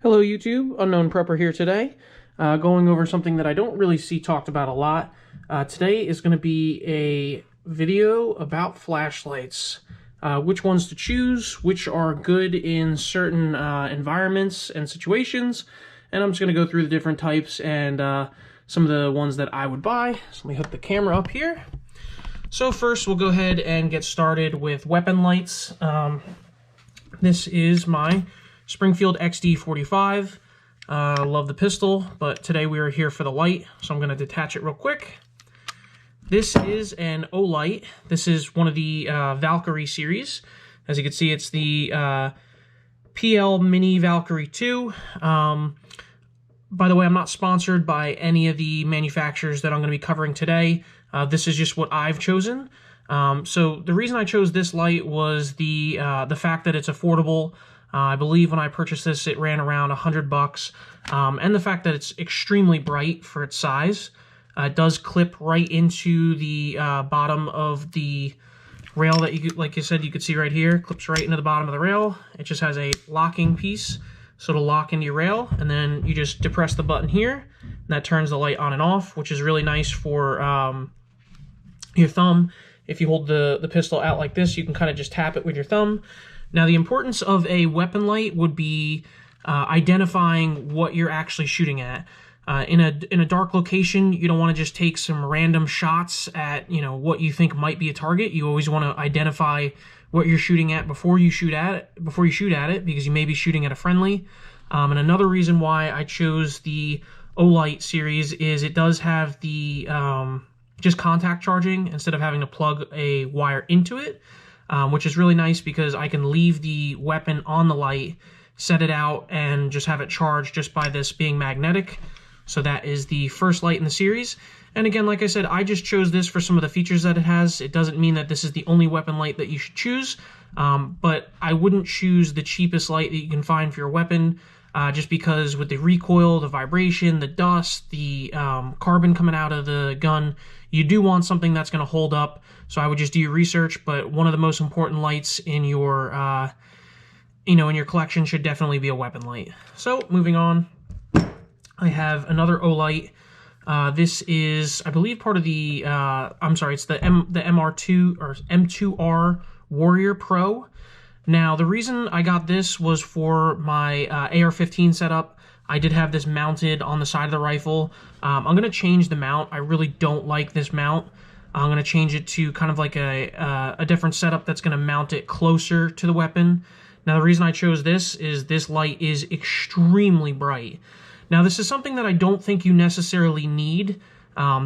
Hello YouTube, Unknown Prepper here today, going over something that I don't really see talked about a lot. Today is going to be a video about flashlights, which ones to choose, which are good in certain environments and situations, and I'm just going to go through the different types and some of the ones that I would buy. So let me hook the camera up here. So first we'll go ahead and get started with weapon lights. This is my Springfield XD45. Love the pistol, but today we are here for the light, so I'm going to detach it real quick. This is an O-Light. This is one of the Valkyrie series. As you can see, it's the PL Mini Valkyrie 2. By the way, I'm not sponsored by any of the manufacturers that I'm going to be covering today. This is just what I've chosen. So the reason I chose this light was the fact that it's affordable. I believe when I purchased this, it ran around $100, and the fact that it's extremely bright for its size. It does clip right into the bottom of the rail that you could, like I said, you could see right here, clips right into the bottom of the rail. It just has a locking piece, so it'll lock into your rail, and then you just depress the button here, and that turns the light on and off, which is really nice for your thumb. If you hold the pistol out like this, you can kind of just tap it with your thumb. Now, the importance of a weapon light would be identifying what you're actually shooting at. In a dark location, you don't want to just take some random shots at what you think might be a target. You always want to identify what you're shooting at before you shoot at it, because you may be shooting at a friendly. And another reason why I chose the O-Light series is it does have the just contact charging instead of having to plug a wire into it. Which is really nice because I can leave the weapon on the light, set it out, and just have it charged just by this being magnetic. So that is the first light in the series. And again, like I said, I just chose this for some of the features that it has. It doesn't mean that this is the only weapon light that you should choose, but I wouldn't choose the cheapest light that you can find for your weapon, just because with the recoil, the vibration, the dust, the carbon coming out of the gun, you do want something that's going to hold up. So I would just do your research, but one of the most important lights in your, in your collection should definitely be a weapon light. So moving on, I have another O-Light. This is, I believe, part of the, it's the MR2 or M2R Warrior Pro. Now, the reason I got this was for my AR-15 setup. I did have this mounted on the side of the rifle. I'm going to change the mount. I really don't like this mount. I'm going to change it to kind of like a different setup that's going to mount it closer to the weapon. Now, the reason I chose this is this light is extremely bright. Now, this is something that I don't think you necessarily need.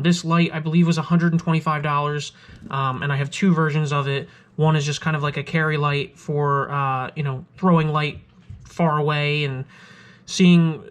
This light, I believe, was $125, and I have two versions of it. One is just kind of like a carry light for, throwing light far away and seeing,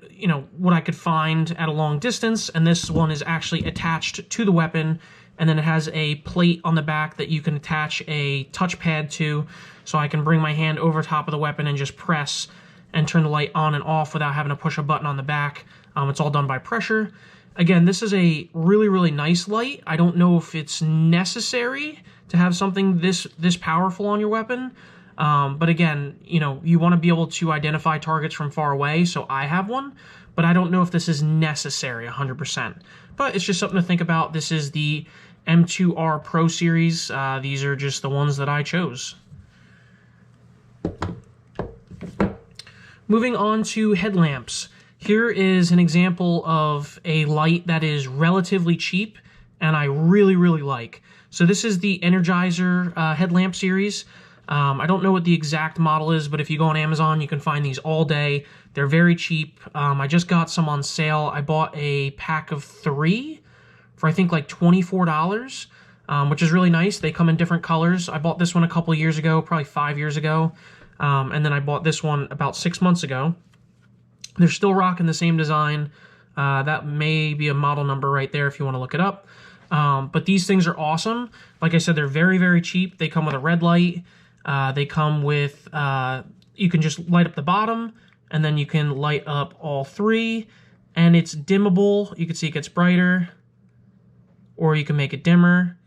what I could find at a long distance. And this one is actually attached to the weapon, and then it has a plate on the back that you can attach a touchpad to, so I can bring my hand over top of the weapon and just press and turn the light on and off without having to push a button on the back. It's all done by pressure. Again, this is a really, really nice light. I don't know if it's necessary to have something this powerful on your weapon. But again, you want to be able to identify targets from far away, so I have one. But I don't know if this is necessary 100%. But it's just something to think about. This is the M2R Pro Series. These are just the ones that I chose. Moving on to headlamps. Here is an example of a light that is relatively cheap and I really, really like. So this is the Energizer headlamp series. I don't know what the exact model is, but if you go on Amazon, you can find these all day. They're very cheap. I just got some on sale. I bought a pack of 3 for I think like $24, which is really nice. They come in different colors. I bought this one a couple years ago, probably 5 years ago. And then I bought this one about 6 months ago. They're still rocking the same design. That may be a model number right there if you want to look it up. But these things are awesome. Like I said, they're very, very cheap. They come with a red light. They come with, you can just light up the bottom, and then you can light up all 3. And it's dimmable. You can see it gets brighter, or you can make it dimmer.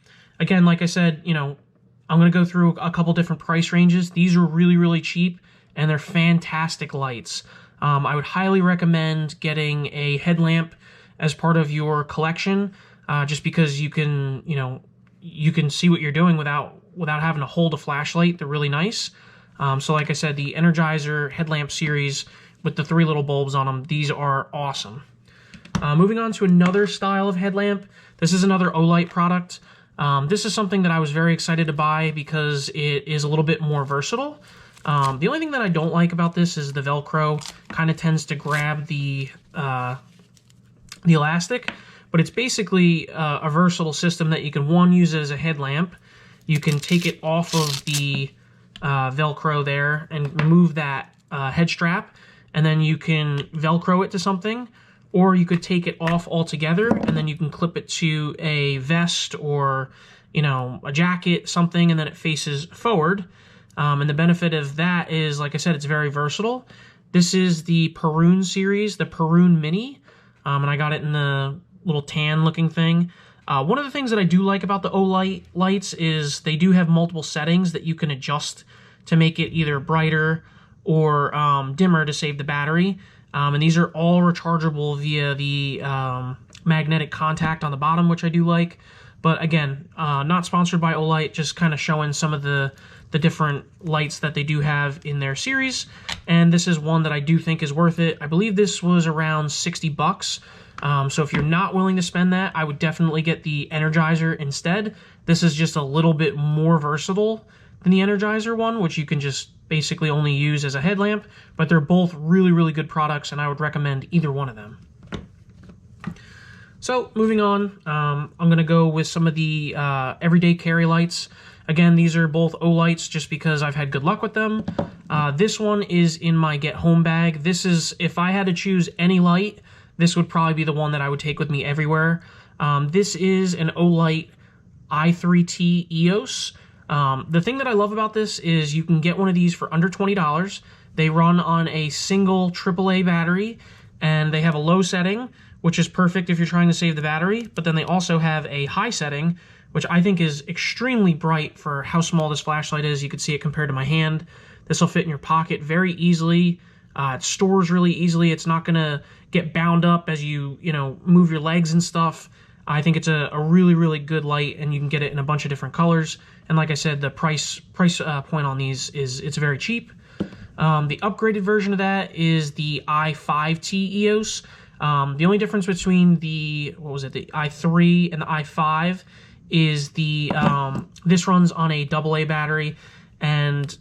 Again, like I said, I'm going to go through a couple different price ranges. These are really, really cheap, and they're fantastic lights. I would highly recommend getting a headlamp as part of your collection, just because you can, you can see what you're doing without having to hold a flashlight. They're really nice. So like I said, the Energizer headlamp series with the 3 little bulbs on them, these are awesome. Moving on to another style of headlamp. This is another Olight product. This is something that I was very excited to buy because it is a little bit more versatile. The only thing that I don't like about this is the Velcro kind of tends to grab the elastic, but it's basically a versatile system that you can, one, use it as a headlamp. You can take it off of the Velcro there and remove that head strap, and then you can Velcro it to something, or you could take it off altogether and then you can clip it to a vest or, a jacket, something, and then it faces forward. And the benefit of that is, like I said, it's very versatile. This is the Perun series, the Perun Mini, and I got it in the little tan looking thing. One of the things that I do like about the Olight lights is they do have multiple settings that you can adjust to make it either brighter or dimmer to save the battery. And these are all rechargeable via the magnetic contact on the bottom, which I do like. But again, not sponsored by Olight, just kind of showing some of the different lights that they do have in their series. And this is one that I do think is worth it. I believe this was around 60 bucks. So if you're not willing to spend that, I would definitely get the Energizer instead. This is just a little bit more versatile than the Energizer one, which you can just basically only use as a headlamp, but they're both really, really good products, and I would recommend either one of them. So moving on, I'm going to go with some of the everyday carry lights. Again, these are both Olights just because I've had good luck with them. This one is in my get home bag. This is, if I had to choose any light, this would probably be the one that I would take with me everywhere. This is an Olight i3T EOS. The thing that I love about this is you can get one of these for under $20. They run on a single AAA battery, and they have a low setting, which is perfect if you're trying to save the battery, but then they also have a high setting, which I think is extremely bright for how small this flashlight is. You can see it compared to my hand. This will fit in your pocket very easily. It stores really easily. It's not going to get bound up as you move your legs and stuff. I think it's a really, really good light, and you can get it in a bunch of different colors. And like I said, the price point on these is it's very cheap. The upgraded version of that is the i5T EOS. The only difference between the i3 and the i5 is this runs on a AA battery, and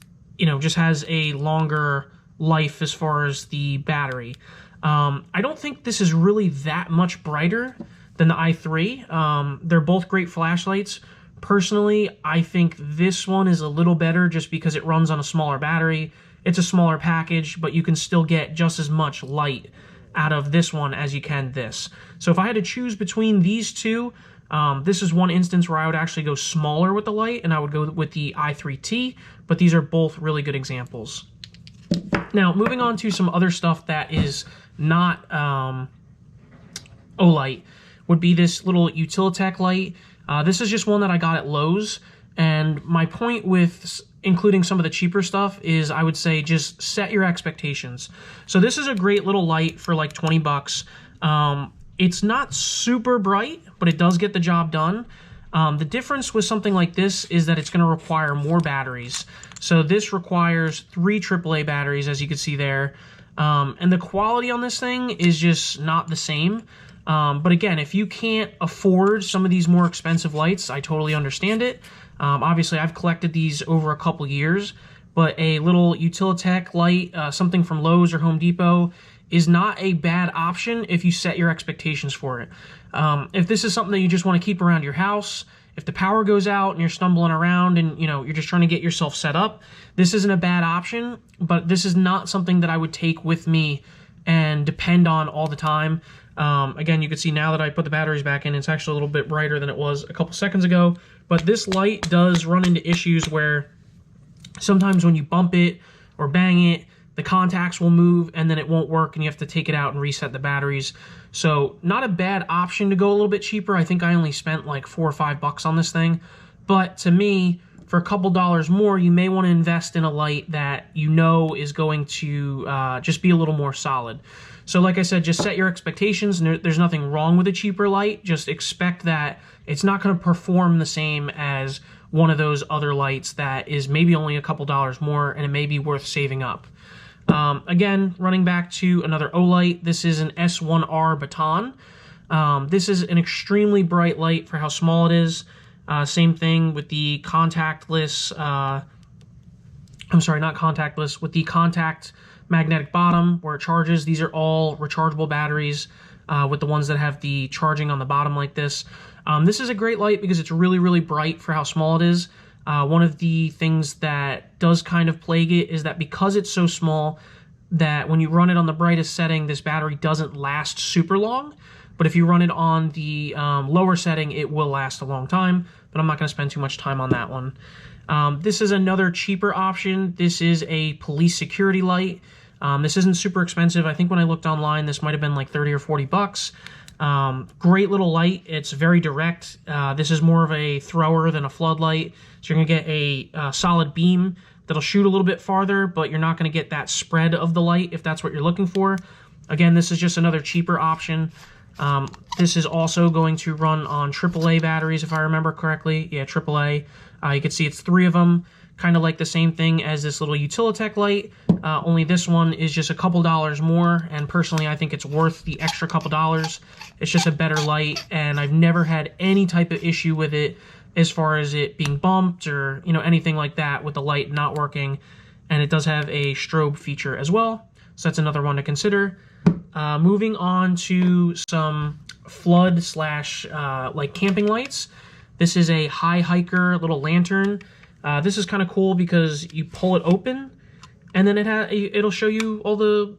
just has a longer life as far as the battery. I don't think this is really that much brighter than the i3. They're both great flashlights. Personally, I think this one is a little better just because it runs on a smaller battery. It's a smaller package, but you can still get just as much light out of this one as you can this. So if I had to choose between these two, this is one instance where I would actually go smaller with the light, and I would go with the i3T, but these are both really good examples. Now, moving on to some other stuff that is not Olight, would be this little Utilitech light. This is just one that I got at Lowe's, and my point with including some of the cheaper stuff is I would say just set your expectations. So this is a great little light for like 20 bucks. It's not super bright, but it does get the job done. The difference with something like this is that it's going to require more batteries. So this requires 3 AAA batteries, as you can see there. And the quality on this thing is just not the same. But again, if you can't afford some of these more expensive lights, I totally understand it. Obviously, I've collected these over a couple years, but a little Utilitech light, something from Lowe's or Home Depot, is not a bad option if you set your expectations for it. If this is something that you just want to keep around your house, if the power goes out and you're stumbling around and you're just trying to get yourself set up, this isn't a bad option, but this is not something that I would take with me and depend on all the time. Again, you can see now that I put the batteries back in, it's actually a little bit brighter than it was a couple seconds ago, but this light does run into issues where sometimes when you bump it or bang it, the contacts will move and then it won't work and you have to take it out and reset the batteries. So not a bad option to go a little bit cheaper. I think I only spent like $4 or $5 on this thing, but to me, for a couple dollars more, you may want to invest in a light that you know is going to just be a little more solid. So like I said, just set your expectations, and there's nothing wrong with a cheaper light. Just expect that it's not going to perform the same as one of those other lights that is maybe only a couple dollars more, and it may be worth saving up. Again, running back to another Olight, this is an S1R baton. This is an extremely bright light for how small it is. Same thing with the contactless, I'm sorry, not contactless, with the contact magnetic bottom where it charges. These are all rechargeable batteries with the ones that have the charging on the bottom like this. This is a great light because it's really, really bright for how small it is. One of the things that does kind of plague it is that because it's so small that when you run it on the brightest setting, this battery doesn't last super long. But if you run it on the lower setting, it will last a long time. But I'm not going to spend too much time on that one. This is another cheaper option. This is a police security light. This isn't super expensive. I think when I looked online, this might have been like 30 or 40 bucks. Great little light. It's very direct. This is more of a thrower than a floodlight. So you're going to get a solid beam that'll shoot a little bit farther, but you're not going to get that spread of the light if that's what you're looking for. Again, this is just another cheaper option. This is also going to run on AAA batteries, if I remember correctly. Yeah, AAA. You can see it's 3 of them, kind of like the same thing as this little Utilitech light, only this one is just a couple dollars more, and personally I think it's worth the extra couple dollars. It's just a better light, and I've never had any type of issue with it as far as it being bumped or anything like that with the light not working. And it does have a strobe feature as well, so that's another one to consider. Moving on to some flood slash like camping lights. This is a high hiker little lantern. This is kind of cool because you pull it open and then it'll show you all the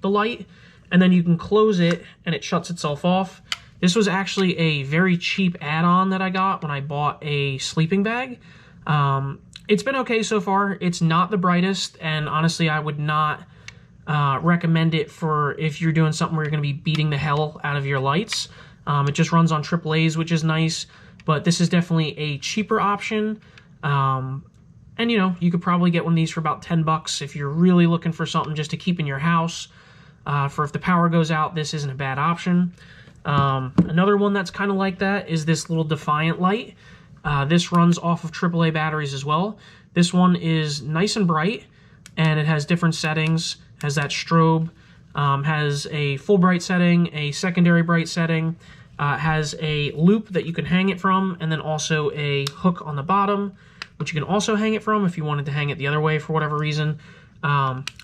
the light, and then you can close it and it shuts itself off. This was actually a very cheap add-on that I got when I bought a sleeping bag. It's been okay so far. It's not the brightest, and honestly I would not recommend it for if you're doing something where you're going to be beating the hell out of your lights. It just runs on AAAs, which is nice, but this is definitely a cheaper option. And you could probably get one of these for about 10 bucks if you're really looking for something just to keep in your house. For if the power goes out, this isn't a bad option. Another one that's kind of like that is this little Defiant light. This runs off of AAA batteries as well. This one is nice and bright, and it has different settings. Has that strobe, has a full bright setting, a secondary bright setting, has a loop that you can hang it from, and then also a hook on the bottom, which you can also hang it from if you wanted to hang it the other way for whatever reason.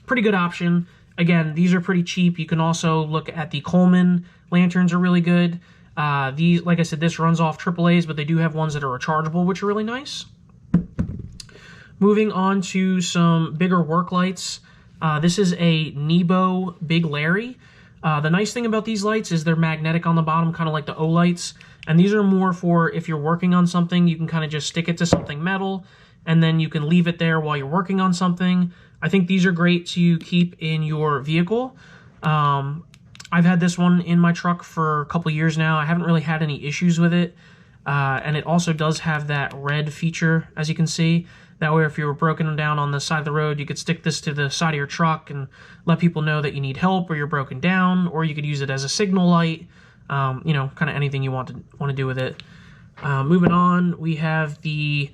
Pretty good option. Again, these are pretty cheap. You can also look at the Coleman lanterns, are really good. These, like I said, this runs off AAAs, but they do have ones that are rechargeable, which are really nice. Moving on to some bigger work lights. This is a Nebo Big Larry. The nice thing about these lights is they're magnetic on the bottom, kind of like the O-lights. And these are more for if you're working on something, you can kind of just stick it to something metal, and then you can leave it there while you're working on something. I think these are great to keep in your vehicle. I've had this one in my truck for a couple years now. I haven't really had any issues with it. And it also does have that red feature, as you can see. That way, if you were broken down on the side of the road, you could stick this to the side of your truck and let people know that you need help or you're broken down, or you could use it as a signal light. Kind of anything you want to do with it. Moving on, we have the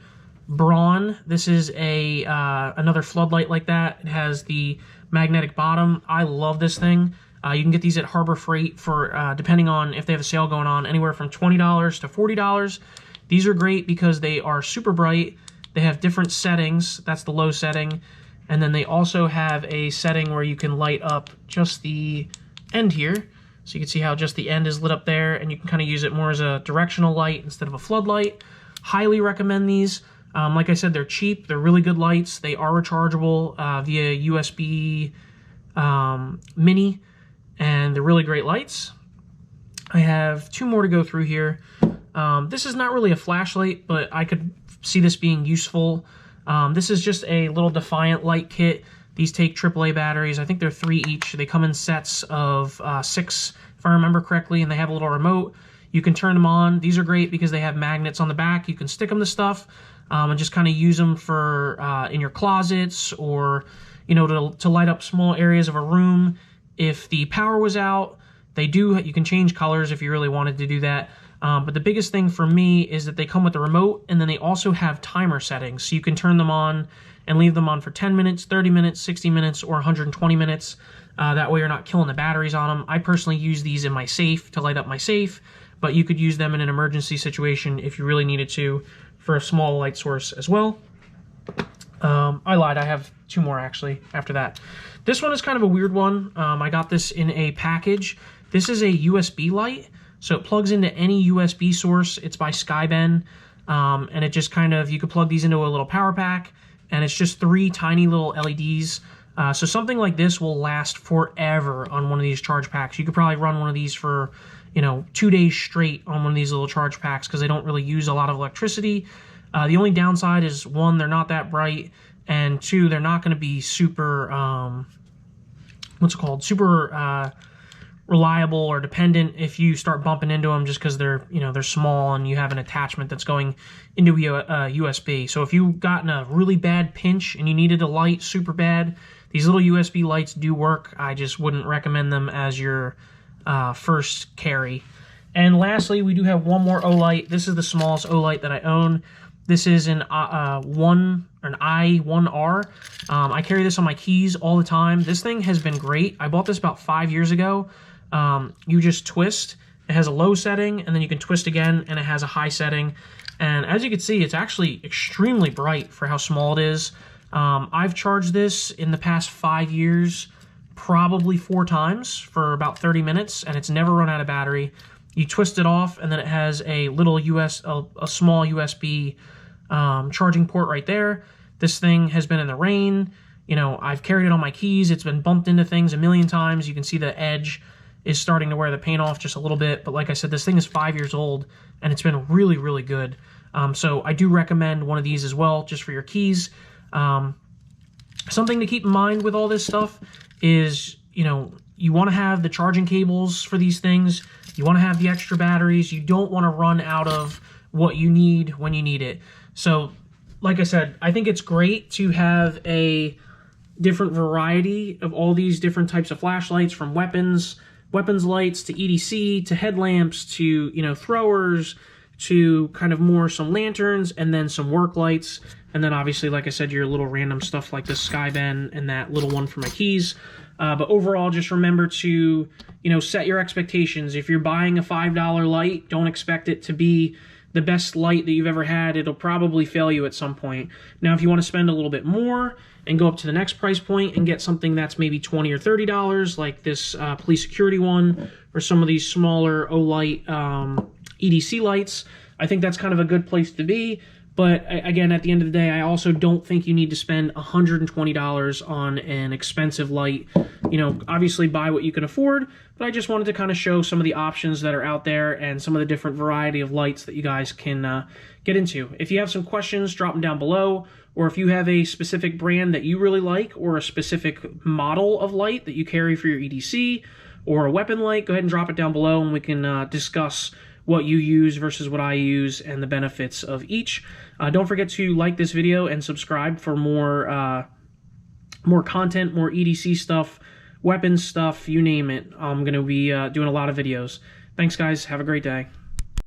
Braun. This is another floodlight like that. It has the magnetic bottom. I love this thing. You can get these at Harbor Freight for, depending on if they have a sale going on, anywhere from $20 to $40. These are great because they are super bright. They have different settings. That's the low setting. And then they also have a setting where you can light up just the end here. So you can see how just the end is lit up there, and you can kind of use it more as a directional light instead of a floodlight. Highly recommend these. Like I said, they're cheap. They're really good lights. They are rechargeable via USB mini, and they're really great lights. I have 2 more to go through here. This is not really a flashlight, but I could see this being useful. This is just a little Defiant light kit. These take AAA batteries. I think they're 3 each. They come in sets of 6, if I remember correctly, and they have a little remote. You can turn them on. These are great because they have magnets on the back. You can stick them to stuff. and just kind of use them for in your closets, or to light up small areas of a room. If the power was out, you can change colors if you really wanted to do that. But the biggest thing for me is that they come with the remote, and then they also have timer settings. So you can turn them on and leave them on for 10 minutes, 30 minutes, 60 minutes, or 120 minutes. That way you're not killing the batteries on them. I personally use these in my safe to light up my safe, but you could use them in an emergency situation if you really needed to for a small light source as well. I lied, I have 2 more actually after that. This one is kind of a weird one. I got this in a package. This is a USB light, so it plugs into any USB source. It's by Skyben, and it just kind of, you could plug these into a little power pack, and it's just 3 tiny little LEDs. So something like this will last forever on one of these charge packs. You could probably run one of these for, 2 days straight on one of these little charge packs because they don't really use a lot of electricity. The only downside is, 1, they're not that bright, and 2, they're not going to be super, super reliable or dependent if you start bumping into them, just because they're small and you have an attachment that's going into a USB. So if you got in a really bad pinch and you needed a light super bad, these little USB lights do work. I just wouldn't recommend them as your first carry. And lastly, we do have one more O-light. This is the smallest O-light that I own. This is an I1R. I carry this on my keys all the time. This thing has been great. I bought this about 5 years ago. You just twist. It has a low setting, and then you can twist again, and it has a high setting. And as you can see, it's actually extremely bright for how small it is. I've charged this in the past 5 years probably 4 times for about 30 minutes, and it's never run out of battery. You twist it off, and then it has a little a small USB charging port right there. This thing has been in the rain. I've carried it on my keys. It's been bumped into things a million times. You can see the edge is starting to wear the paint off just a little bit. But like I said, this thing is 5 years old, and it's been really, really good. So I do recommend one of these as well, just for your keys. Something to keep in mind with all this stuff is, you want to have the charging cables for these things. You want to have the extra batteries. You don't want to run out of what you need when you need it. So, like I said, I think it's great to have a different variety of all these different types of flashlights, from weapons lights to EDC to headlamps to, throwers to kind of more some lanterns, and then some work lights. And then obviously, like I said, your little random stuff like this Skyben and that little one for my keys. But overall, just remember to, set your expectations. If you're buying a $5 light, don't expect it to be the best light that you've ever had. It'll probably fail you at some point. Now, if you want to spend a little bit more and go up to the next price point and get something that's maybe $20 or $30, like this police security one, or some of these smaller O-light EDC lights, I think that's kind of a good place to be. But again, at the end of the day, I also don't think you need to spend $120 on an expensive light. Obviously buy what you can afford, but I just wanted to kind of show some of the options that are out there and some of the different variety of lights that you guys can get into. If you have some questions, drop them down below, or if you have a specific brand that you really like, or a specific model of light that you carry for your EDC, or a weapon light, go ahead and drop it down below, and we can discuss what you use versus what I use and the benefits of each. Don't forget to like this video and subscribe for more content, more EDC stuff, weapons stuff, you name it. I'm going to be doing a lot of videos. Thanks, guys. Have a great day.